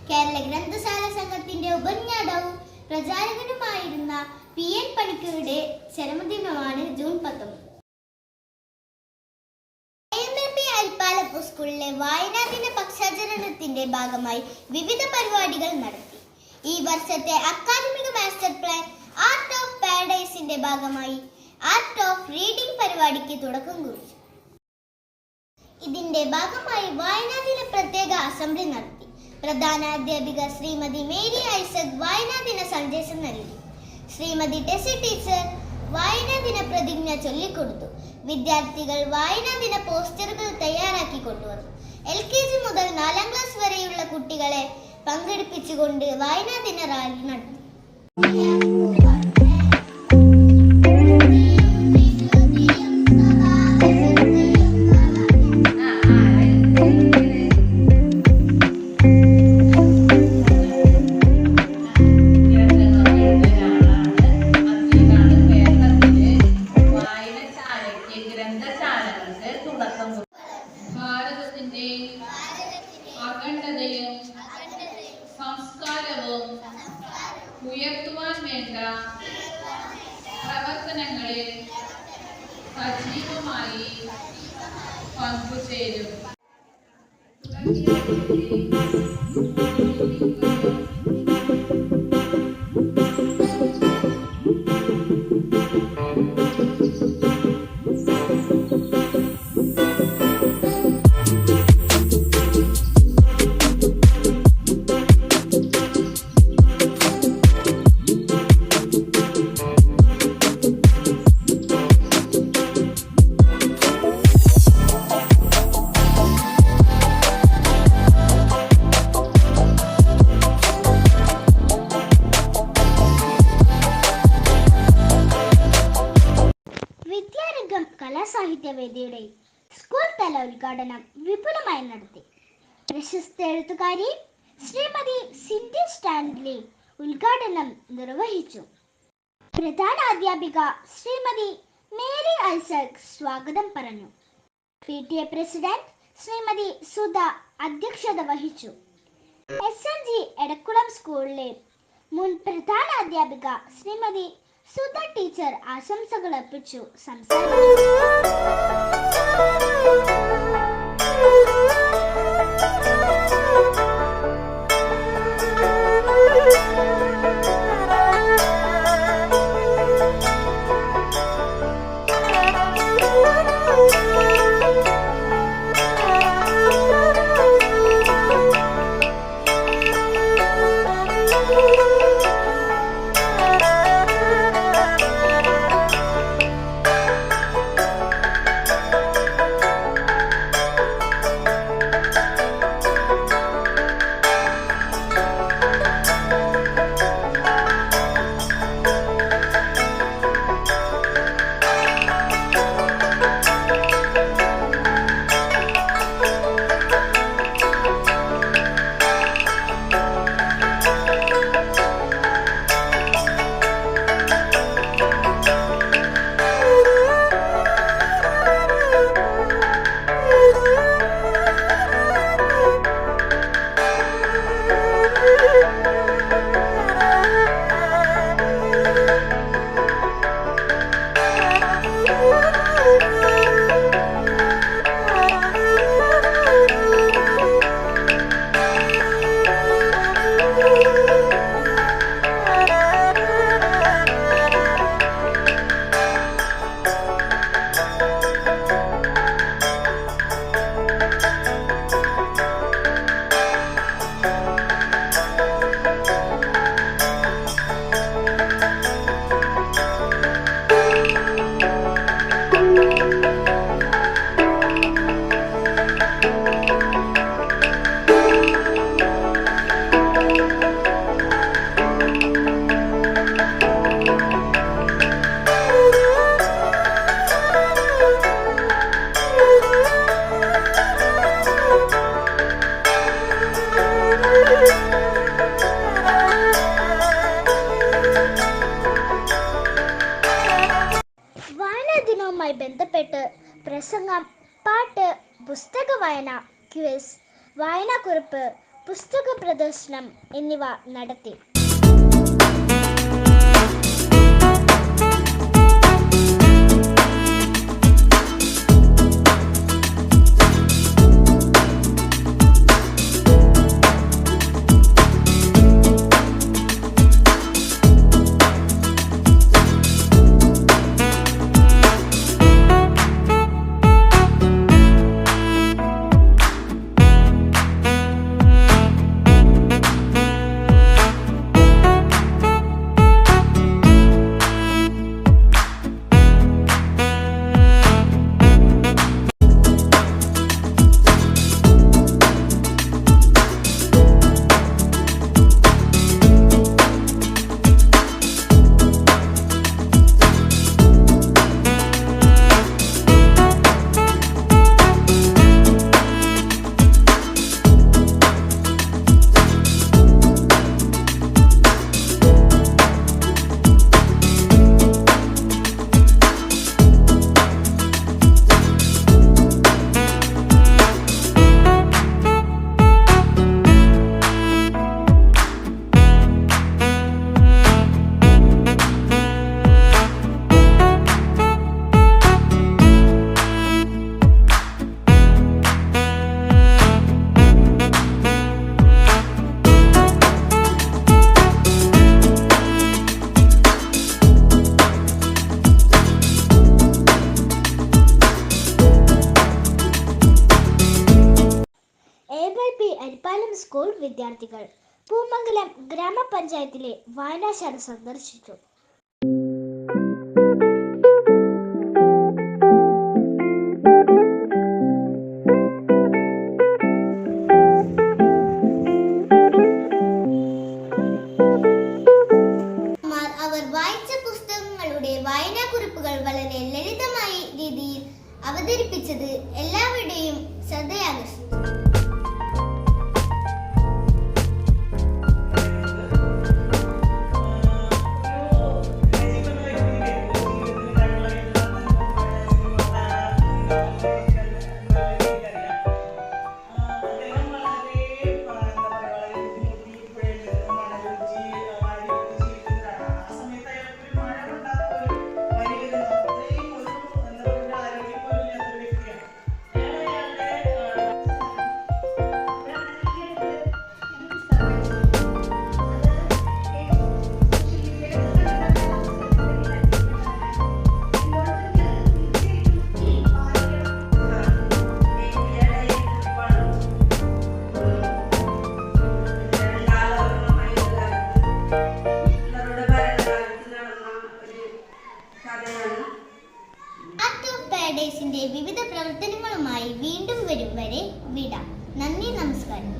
കേരള ഗ്രന്ഥശാല സംഘത്തിന്റെ ഉപജ്ഞാതാവും പ്രചാരകനുമായിരുന്ന PN പണിക്കരുടെ ചരമദിനമാണ് ജൂൺ 19. അൽപ്പാലപ്പൂ സ്കൂളിലെ വായനാ ദിന പക്ഷാചരണത്തിന്റെ ഭാഗമായി വിവിധ പരിപാടികൾ നടത്തി. ഈ വർഷത്തെ അക്കാദമിക മാസ്റ്റർ പ്ലാൻ ആർട്ട് ഓഫ് പാരഡൈസിന്റെ ഭാഗമായി ആർട്ട് ഓഫ് റീഡിംഗ് പരിപാടിക്ക് തുടക്കം കുറിച്ചു. ഇതിന്റെ ഭാഗമായി വായനാ ദിന പ്രത്യേക അസംബ്ലി നടത്തി. പ്രധാന അധ്യാപിക ശ്രീമതി മേരി ഐസക് വായനാ ദിന സന്ദേശം നൽകി. ശ്രീമതി ടെസി ടീച്ചർ വായനാ ദിന പ്രതിജ്ഞ ചൊല്ലിക്കൊടുത്തു. വിദ്യാർത്ഥികൾ വായനാ ദിന പോസ്റ്ററുകൾ തയ്യാറാക്കി കൊണ്ടുവന്നു. LKG മുതൽ 4ാം ക്ലാസ് വരെയുള്ള കുട്ടികളെ പങ്കെടുപ്പിച്ചുകൊണ്ട് വായനാ ദിന റാലി നടത്തി. ഭാരതത്തിന്റെ അഖണ്ഡതയും സംസ്കാരവും ഉയർത്തുവാൻ വേണ്ട പ്രവർത്തനങ്ങളിൽ സജീവമായി പങ്കുചേരും. കലാസാഹിത്യവേദിയുടെ സ്കൂൾ തല ഉദ്ഘാടനം വിപുലമായി നടത്തി. പ്രശസ്ത എഴുത്തുകാരി ശ്രീമതി സിന്ധി സ്റ്റാൻലി ഉദ്ഘാടനം നിർവഹിച്ചു. പ്രധാന അധ്യാപിക ശ്രീമതി മേരി ഐസക് സ്വാഗതം പറഞ്ഞു. PTA പ്രസിഡന്റ് ശ്രീമതി സുധ അധ്യക്ഷത വഹിച്ചു. SNG എടക്കുളം സ്കൂളിലെ മുൻ പ്രധാന അധ്യാപിക ശ്രീമതി സുധ ടീച്ചർ ആശംസകൾ അർപ്പിച്ചു സംസാരിച്ചു. ബന്ധപ്പെട്ട് പ്രസംഗം, പാട്ട്, പുസ്തക വായന, ക്വിസ്, വായനാക്കുറിപ്പ്, പുസ്തക പ്രദർശനം എന്നിവ നടത്തി. അരിപ്പാലം സ്കൂൾ വിദ്യാർത്ഥികൾ പൂമംഗലം ഗ്രാമപഞ്ചായത്തിലെ വായനശാല സന്ദർശിച്ചു. അവർ വായിച്ച പുസ്തകങ്ങളുടെ വായനാക്കുറിപ്പുകൾ വളരെ ലളിതമായ രീതിയിൽ അവതരിപ്പിച്ചത് എല്ലാവരുടെയും ശ്രദ്ധയാകർഷിച്ചു. വിവിധ പ്രവർത്തനങ്ങളുമായി വീണ്ടും വരും വരെ വിട. നന്ദി, നമസ്കാരം.